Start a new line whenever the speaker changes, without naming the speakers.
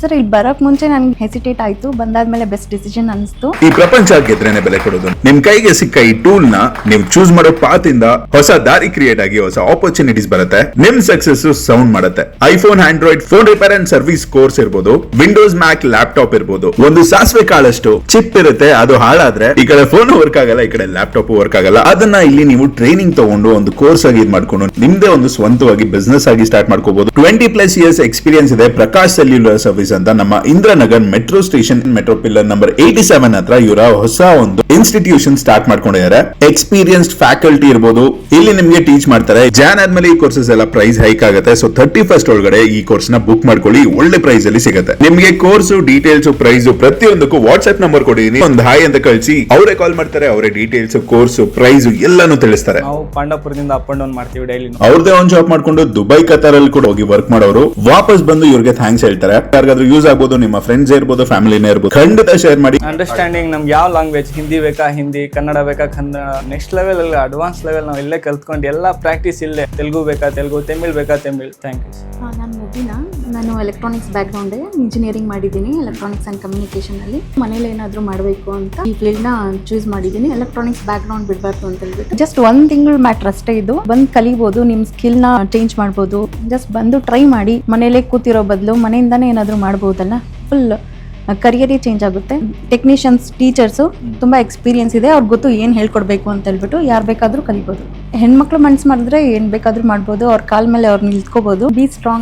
Sir ಇಲ್ಲಿ ಬರಕ್ ಮುಂಚೆ ನನ್ಗೆ ಹೆಸಿಟೇಟ್ ಆಯ್ತು, ಬಂದಾದ್ಮೇಲೆ ಬೆಸ್ಟ್ ಡಿಸಿಷನ್ ಅನಿಸ್ತು.
ಈ ಪ್ರಪಂಚ ಗೆದ್ರೇನೆ ಬೆಲೆ ಕೊಡೋದು. ನಿಮ್ ಕೈಗೆ ಸಿಕ್ಕ ಈ ಟೂಲ್ ನ ನೀವು ಚೂಸ್ ಮಾಡೋ ಪಾತ್ ಇಂದ ಹೊಸ ದಾರಿ ಕ್ರಿಯೇಟ್ ಆಗಿ ಹೊಸ ಆಪರ್ಚುನಿಟೀಸ್ ಬರುತ್ತೆ. ನಿಮ್ ಸಕ್ಸಸ್ ಸೌಂಡ್ ಮಾಡುತ್ತೆ. IPhone, Android phone repair and service course ಇರ್ಬೋದು, ವಿಂಡೋಸ್ ಮ್ಯಾಕ್ ಲ್ಯಾಪ್ಟಾಪ್ ಇರ್ಬೋದು. ಒಂದು ಸಾಸಿವೆ ಕಾಳಷ್ಟು ಚಿಪ್ ಇರುತ್ತೆ, ಅದು ಹಾಳಾದ್ರೆ ಈ ಕಡೆ ಫೋನ್ ವರ್ಕ್ ಆಗಲ್ಲ, ಈ ಕಡೆ ಲ್ಯಾಪ್ಟಾಪ್ ವರ್ಕ್ ಆಗಲ್ಲ. ಅದನ್ನ ಇಲ್ಲಿ ನೀವು ಟ್ರೈನಿಂಗ್ ತಗೊಂಡು ಒಂದು ಕೋರ್ಸ್ ಆಗಿ ಇದ್ ಮಾಡ್ಕೊಂಡು ನಿಮ್ದೇ ಒಂದು ಸ್ವಂತವಾಗಿ ಬಿಸ್ನೆಸ್ ಆಗಿ ಸ್ಟಾರ್ಟ್ ಮಾಡ್ಕೋಬಹುದು. 20+ ಇಯರ್ಸ್ ಎಕ್ಸ್ಪೀರಿಯನ್ಸ್ ಇದೆ ಪ್ರಕಾಶ್ ಸೆಲ್ಯುಲರ್ ಸರ್ವಿಸ್ ಅಂತ ನಮ್ಮ Indiranagar metro station metro pillar number 87 ಹತ್ರ ಇವರ ಹೊಸ ಒಂದು ಇನ್ಸ್ಟಿಟ್ಯೂಷನ್ ಸ್ಟಾರ್ಟ್ ಮಾಡ್ಕೊಂಡಿದ್ದಾರೆ. ಎಕ್ಸ್ಪೀರಿಯನ್ಸ್ಡ್ ಫ್ಯಾಕಲ್ಟಿ ಇರ್ಬೋದು, ಇಲ್ಲಿ ನಿಮ್ಗೆ ಟೀಚ್ ಮಾಡ್ತಾರೆ. ಜಾನ್ ಆದ್ಮೇಲೆ ಈ ಕೋರ್ಸಸ್ ಎಲ್ಲ ಪ್ರೈಸ್ ಹೈಕ್ ಆಗುತ್ತೆ. ಸೊ 31st ಒಳಗಡೆ ಈ ಕೋರ್ಸ್ ನ ಬುಕ್ ಮಾಡ್ಕೊಳ್ಳಿ, ಒಳ್ಳೆ ಪ್ರೈಸ್ ಅಲ್ಲಿ ಸಿಗುತ್ತೆ ನಿಮ್ಗೆ. ಕೋರ್ಸ್ ಡೀಟೇಲ್ಸ್, ಪ್ರೈಸ್ ಪ್ರತಿಯೊಂದಕ್ಕೂ ವಾಟ್ಸ್ಆಪ್ ನಂಬರ್ ಕೊಟ್ಟಿದ್ದೀನಿ, ಒಂದು ಹಾಯ್ ಅಂತ ಕಳಿಸಿ, ಅವರೇ ಕಾಲ್ ಮಾಡ್ತಾರೆ. ಅವರೇ ಡೀಟೇಲ್ಸ್, ಕೋರ್ಸ್ ಪ್ರೈಸ್ ಎಲ್ಲಾನು ತಿಳಿಸ್ತಾರೆ.
ನಾವು ಪಾಂಡವಪುರದಿಂದ ಅಪ್ ಅಂಡ್ ಡೌನ್ ಮಾಡ್ತೀವಿ ಡೈಲಿ.
ಅವ್ರದೇ ಒಂದು ಜಾಬ್ ಮಾಡ್ಕೊಂಡು ದುಬೈ, ಕತಾರ್ ಅಲ್ಲಿ ಕೂಡ ಹೋಗಿ ವರ್ಕ್ ಮಾಡೋರು ವಾಪಸ್ ಬಂದು ಇವ್ರಿಗೆ ಥ್ಯಾಂಕ್ಸ್ ಹೇಳ್ತಾರೆ. ಯಾರಿಗಾದ್ರೂ ಯೂಸ್ ಆಗ್ಬೋದು, ನಿಮ್ಮ ಫ್ರೆಂಡ್ಸ್ ಇರ್ಬೋದು, ಫ್ಯಾಮಿಲಿನೇ ಇರ್ಬೋದು, ಖಂಡಿತ ಶೇರ್ ಮಾಡಿ.
ಅಂಡರ್ಸ್ಟ್ಯಾಂಡಿಂಗ್ ನಮ್ಗೆ ಯಾವ ಲ್ಯಾಂಗ್ವೇಜ್, ಹಿಂದಿ ಬೇಕಾ ಹಿಂದಿ, ಕನ್ನಡ ಬೇಕಾ ಕನ್ನಡ, ನೆಕ್ಸ್ಟ್ ಲೆವೆಲ್ ಅಲ್ಲಿ ಅಡ್ವಾನ್ಸ್ ಲೆವೆಲ್ ನಾವು ಇಲ್ಲೇ ಕಲ್ತ್ಕೊಂಡು ಎಲ್ಲ ಪ್ರಾಕ್ಟೀಸ್ ಇಲ್ಲೇ. ತೆಲುಗು ಬೇಕಾ ತೆಲುಗು, ತಮಿಳ್ ಬೇಕಾ ತಮಿಳ್. Thank you.
ನಾನು ಮುಬಿನಾ, ನಾನು ಎಲೆಕ್ಟ್ರಾನಿಕ್ಸ್ ಬ್ಯಾಕ್ ಗ್ರೌಂಡ್, ಇಂಜಿನಿಯರಿಂಗ್ ಮಾಡಿದ್ದೀನಿ ಎಲೆಕ್ಟ್ರಾನಿಕ್ಸ್ ಅಂಡ್ ಕಮ್ಯುನಿಕೇಶನ್ ಅಲ್ಲಿ. ಮನೇಲಿ ಏನಾದರೂ ಮಾಡಬೇಕು ಅಂತ ಈ ಫೀಲ್ಡ್ ನ ಚೂಸ್ ಮಾಡಿದ್ದೀನಿ. ಎಲೆಕ್ಟ್ರಾನಿಕ್ಸ್ ಬ್ಯಾಕ್ ಗ್ರೌಂಡ್ ಬಿಡಬಾರ್ದು ಅಂತ ಹೇಳ್ಬಿಟ್ಟು ಜಸ್ಟ್ 1 ತಿಂಗಳು ಮ್ಯಾಟ್ರ್ ಅಷ್ಟೇ. ಇದು ಬಂದು ಕಲಿಬಹುದು, ನಿಮ್ ಸ್ಕಿಲ್ ನ ಚೇಂಜ್ ಮಾಡಬಹುದು. ಜಸ್ಟ್ ಬಂದು ಟ್ರೈ ಮಾಡಿ, ಮನೇಲೆ ಕೂತಿರೋ ಬದಲು ಮನೆಯಿಂದಾನೇ ಏನಾದರೂ ಮಾಡಬಹುದಲ್ಲ. ಫುಲ್ ಕರಿಯರೇ ಚೇಂಜ್ ಆಗುತ್ತೆ. ಟೆಕ್ನಿಷಿಯನ್ಸ್, ಟೀಚರ್ಸು ತುಂಬ ಎಕ್ಸ್ಪೀರಿಯನ್ಸ್ ಇದೆ, ಅವ್ರಿಗೆ ಗೊತ್ತು ಏನು ಹೇಳ್ಕೊಡ್ಬೇಕು ಅಂತ ಹೇಳ್ಬಿಟ್ಟು ಯಾರು ಬೇಕಾದರೂ ಕಲಿಬೋದು. ಹೆಣ್ಮಕ್ಳು ಮನ್ಸು ಮಾಡಿದ್ರೆ ಏನು ಬೇಕಾದರೂ ಮಾಡ್ಬೋದು, ಅವ್ರ ಕಾಲ ಮೇಲೆ ಅವ್ರು ನಿಲ್ತ್ಕೋಬೋದು. Be strong.